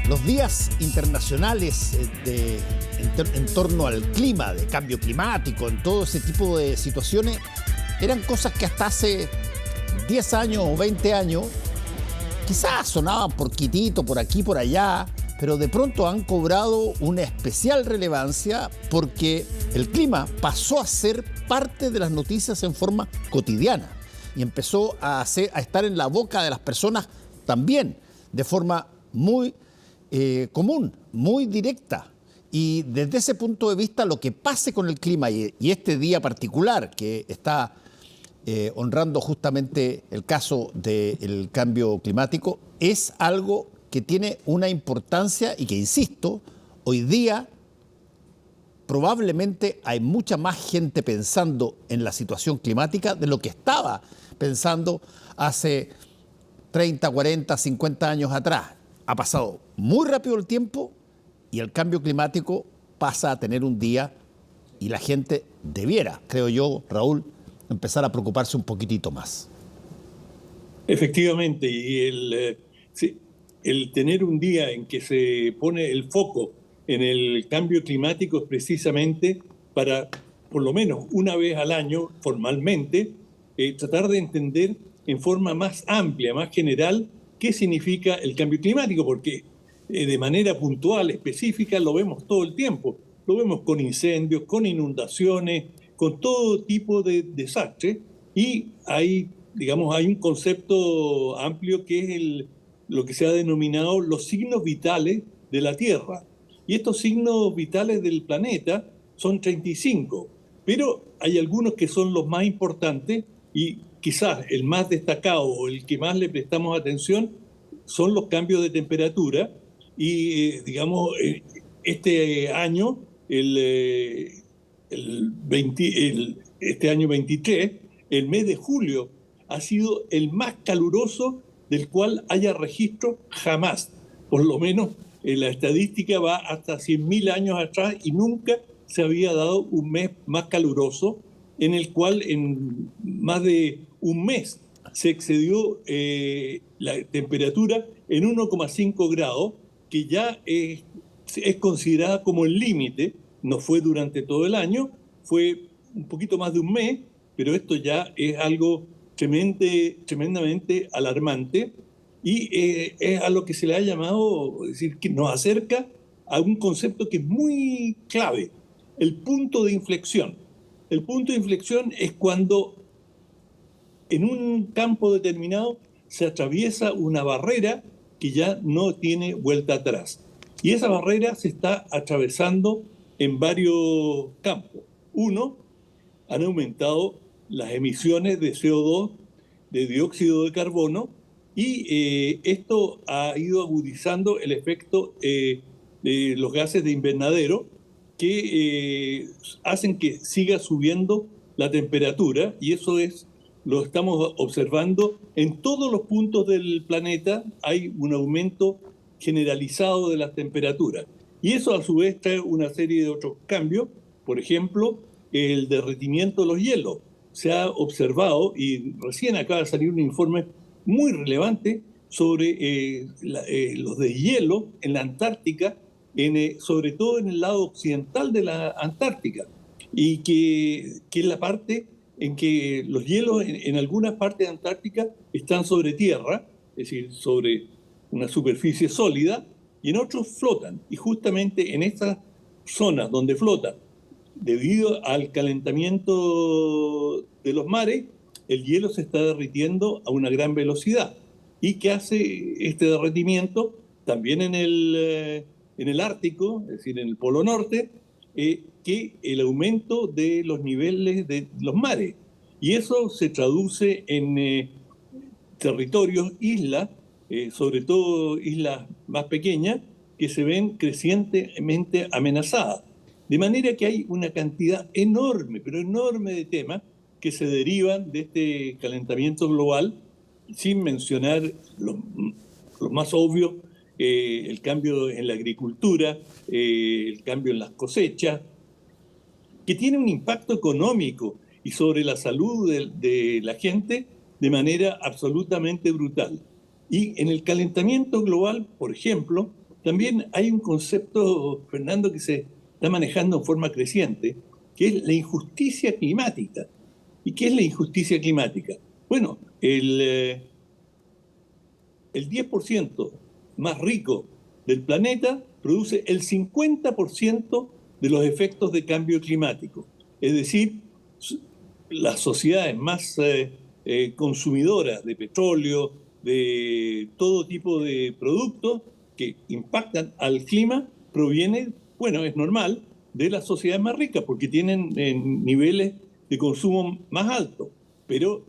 Los días internacionales en torno al clima, de cambio climático, en todo ese tipo de situaciones, eran cosas que hasta hace 10 años o 20 años quizás sonaban porquitito por aquí, por allá, pero de pronto han cobrado una especial relevancia porque el clima pasó a ser parte de las noticias en forma cotidiana y empezó a estar en la boca de las personas también de forma muy común, muy directa. Y desde ese punto de vista, lo que pase con el clima y este día particular que está honrando justamente el caso del cambio climático, es algo que tiene una importancia y que, insisto, hoy día probablemente hay mucha más gente pensando en la situación climática de lo que estaba pensando hace 30, 40, 50 años atrás. Ha pasado muy rápido el tiempo y el cambio climático pasa a tener un día y la gente debiera, creo yo, Raúl, empezar a preocuparse un poquitito más. Efectivamente, y el tener un día en que se pone el foco en el cambio climático es precisamente para, por lo menos una vez al año, formalmente, tratar de entender en forma más amplia, más general, qué significa el cambio climático, porque de manera puntual, específica, lo vemos todo el tiempo. Lo vemos con incendios, con inundaciones, con todo tipo de desastres, y hay un concepto amplio que es lo que se ha denominado los signos vitales de la Tierra. Y estos signos vitales del planeta son 35, pero hay algunos que son los más importantes y quizás el más destacado o el que más le prestamos atención son los cambios de temperatura. Y este año, este año 23, el mes de julio ha sido el más caluroso del cual haya registro jamás. Por lo menos la estadística va hasta 100.000 años atrás y nunca se había dado un mes más caluroso en el cual en más de un mes se excedió la temperatura en 1,5 grados, que ya es considerada como el límite. No fue durante todo el año, fue un poquito más de un mes, pero esto ya es algo tremendamente alarmante y es a lo que se le ha llamado, es decir, que nos acerca a un concepto que es muy clave, el punto de inflexión. El punto de inflexión es cuando en un campo determinado se atraviesa una barrera que ya no tiene vuelta atrás. Y esa barrera se está atravesando en varios campos. Uno, han aumentado las emisiones de CO2, de dióxido de carbono, y esto ha ido agudizando el efecto de los gases de invernadero que hacen que siga subiendo la temperatura, y eso lo estamos observando en todos los puntos del planeta. Hay un aumento generalizado de las temperaturas. Y eso a su vez trae una serie de otros cambios. Por ejemplo, el derretimiento de los hielos. Se ha observado, y recién acaba de salir un informe muy relevante sobre los deshielo en la Antártica, sobre todo en el lado occidental de la Antártica, y que es la parte en que los hielos en algunas partes de Antártica están sobre tierra, es decir, sobre una superficie sólida, y en otros flotan. Y justamente en estas zonas donde flotan, debido al calentamiento de los mares, el hielo se está derritiendo a una gran velocidad. ¿Y qué hace este derretimiento? También en el Ártico, es decir, en el Polo Norte, que el aumento de los niveles de los mares. Y eso se traduce en territorios, islas, sobre todo islas más pequeñas, que se ven crecientemente amenazadas. De manera que hay una cantidad enorme, pero enorme de temas que se derivan de este calentamiento global, sin mencionar los más obvios, el cambio en la agricultura, el cambio en las cosechas, que tiene un impacto económico y sobre la salud de la gente de manera absolutamente brutal. Y en el calentamiento global, por ejemplo, también hay un concepto, Fernando, que se está manejando en forma creciente, que es la injusticia climática. ¿Y qué es la injusticia climática? Bueno, el 10% más rico del planeta produce el 50% de los efectos de cambio climático. Es decir, las sociedades más consumidoras de petróleo, de todo tipo de productos que impactan al clima, proviene, bueno, es normal, de las sociedades más ricas, porque tienen niveles de consumo más altos. Pero,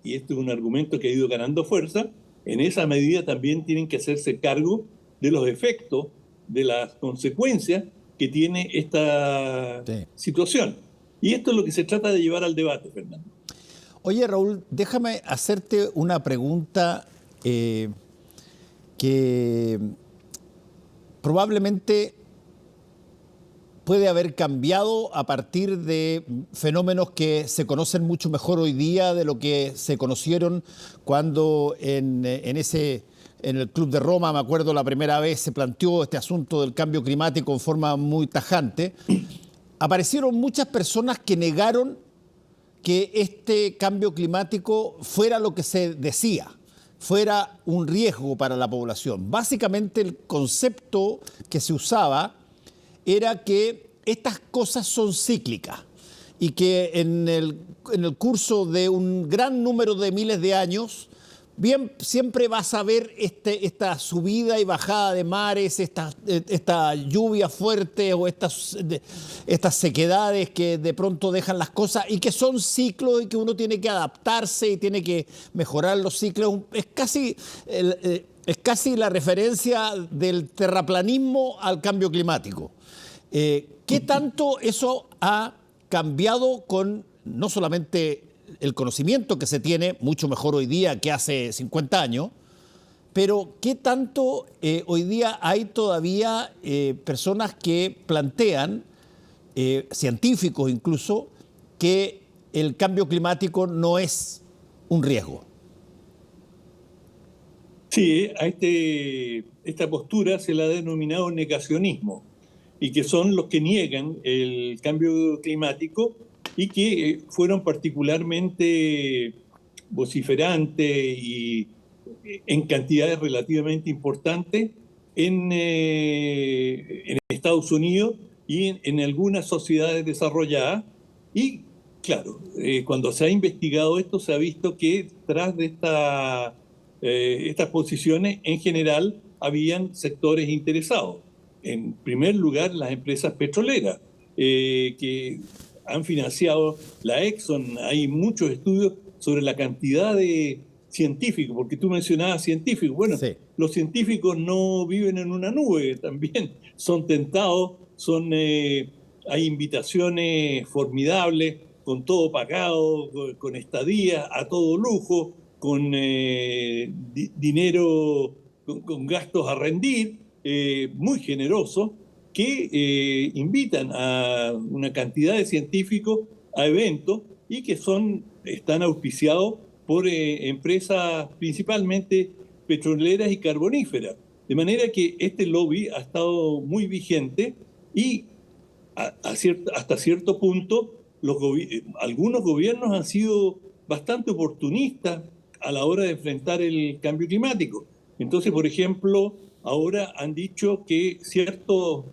y este es un argumento que ha ido ganando fuerza, en esa medida también tienen que hacerse cargo de los efectos, de las consecuencias que tiene esta situación. Y esto es lo que se trata de llevar al debate, Fernando. Oye, Raúl, déjame hacerte una pregunta que probablemente puede haber cambiado a partir de fenómenos que se conocen mucho mejor hoy día de lo que se conocieron cuando en el Club de Roma, me acuerdo la primera vez, se planteó este asunto del cambio climático en forma muy tajante. Aparecieron muchas personas que negaron que este cambio climático fuera lo que se decía, fuera un riesgo para la población. Básicamente el concepto que se usaba era que estas cosas son cíclicas y que en el curso de un gran número de miles de años, bien, siempre vas a ver esta subida y bajada de mares, esta lluvia fuerte o estas sequedades que de pronto dejan las cosas y que son ciclos y que uno tiene que adaptarse y tiene que mejorar los ciclos. Es casi la referencia del terraplanismo al cambio climático. ¿Qué tanto eso ha cambiado con no solamente el conocimiento que se tiene, mucho mejor hoy día que hace 50 años, pero qué tanto hoy día hay todavía personas que plantean, científicos incluso, que el cambio climático no es un riesgo? Sí, a esta postura se la ha denominado negacionismo, y que son los que niegan el cambio climático y que fueron particularmente vociferantes y en cantidades relativamente importantes en Estados Unidos y en algunas sociedades desarrolladas. Y claro, cuando se ha investigado esto, se ha visto que tras de estas posiciones, en general, habían sectores interesados. En primer lugar, las empresas petroleras, que han financiado la Exxon. Hay muchos estudios sobre la cantidad de científicos, porque tú mencionabas científicos. Bueno, sí. Los científicos no viven en una nube, también son tentados, hay invitaciones formidables, con todo pagado, con estadías a todo lujo, con dinero, con gastos a rendir, muy generosos, que invitan a una cantidad de científicos a eventos y que están auspiciados por empresas principalmente petroleras y carboníferas. De manera que este lobby ha estado muy vigente y hasta cierto punto algunos gobiernos han sido bastante oportunistas a la hora de enfrentar el cambio climático. Entonces, por ejemplo, ahora han dicho que ciertos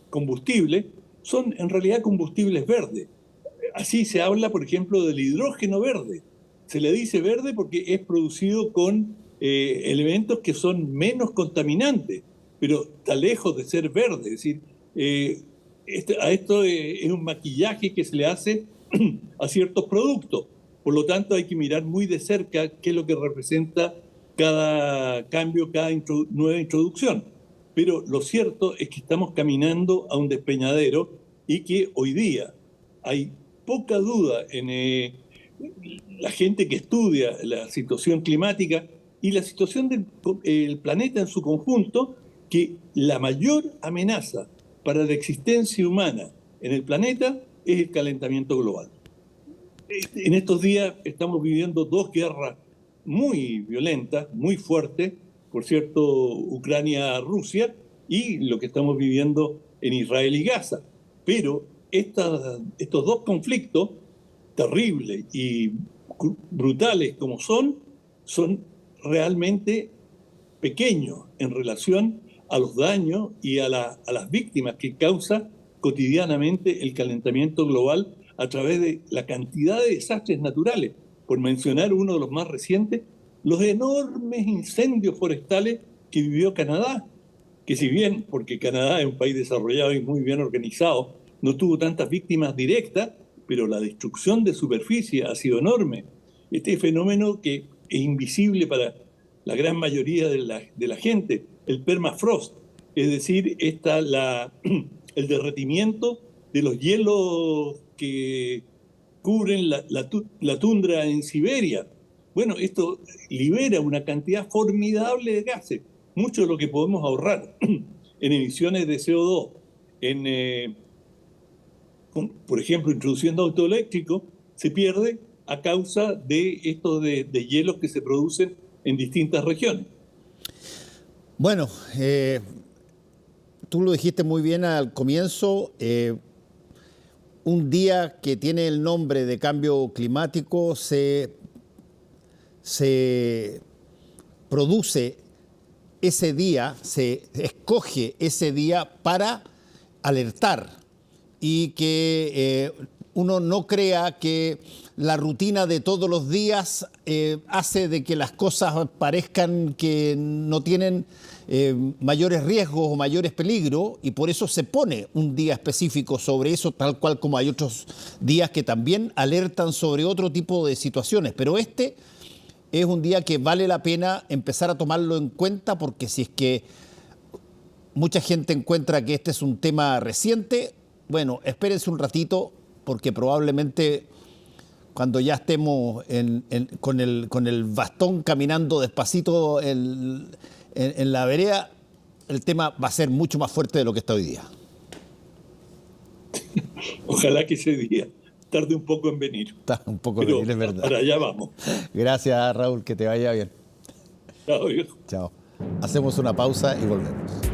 combustibles son en realidad combustibles verdes. Así se habla, por ejemplo, del hidrógeno verde. Se le dice verde porque es producido con elementos que son menos contaminantes, pero está lejos de ser verde. Es decir, esto es un maquillaje que se le hace a ciertos productos. Por lo tanto, hay que mirar muy de cerca qué es lo que representa cada cambio, cada nueva introducción. Pero lo cierto es que estamos caminando a un despeñadero y que hoy día hay poca duda en la gente que estudia la situación climática y la situación del planeta en su conjunto, que la mayor amenaza para la existencia humana en el planeta es el calentamiento global. En estos días estamos viviendo dos guerras muy violentas, muy fuertes, por cierto, Ucrania-Rusia y lo que estamos viviendo en Israel y Gaza. Pero estos dos conflictos, terribles y brutales como son realmente pequeños en relación a los daños y a las víctimas que causa cotidianamente el calentamiento global a través de la cantidad de desastres naturales. Por mencionar uno de los más recientes, los enormes incendios forestales que vivió Canadá, que si bien, porque Canadá es un país desarrollado y muy bien organizado, no tuvo tantas víctimas directas, pero la destrucción de superficie ha sido enorme. Este fenómeno que es invisible para la gran mayoría de la gente, el permafrost, es decir, el derretimiento de los hielos que cubren la tundra en Siberia. Bueno, esto libera una cantidad formidable de gases, mucho de lo que podemos ahorrar en emisiones de CO2, por ejemplo, introduciendo auto eléctrico, se pierde a causa de estos de hielos que se producen en distintas regiones. Bueno, tú lo dijiste muy bien al comienzo, un día que tiene el nombre de cambio climático se produce ese día, se escoge ese día para alertar y que uno no crea que la rutina de todos los días hace de que las cosas parezcan que no tienen mayores riesgos o mayores peligros, y por eso se pone un día específico sobre eso, tal cual como hay otros días que también alertan sobre otro tipo de situaciones. Pero este es un día que vale la pena empezar a tomarlo en cuenta, porque si es que mucha gente encuentra que este es un tema reciente, bueno, espérense un ratito, porque probablemente cuando ya estemos con el bastón caminando despacito en la vereda, el tema va a ser mucho más fuerte de lo que está hoy día. Ojalá que ese día tarde un poco en venir. Tarde un poco en venir, es verdad. Para allá vamos. Gracias, Raúl, que te vaya bien. Chao, viejo. Chao. Hacemos una pausa y volvemos.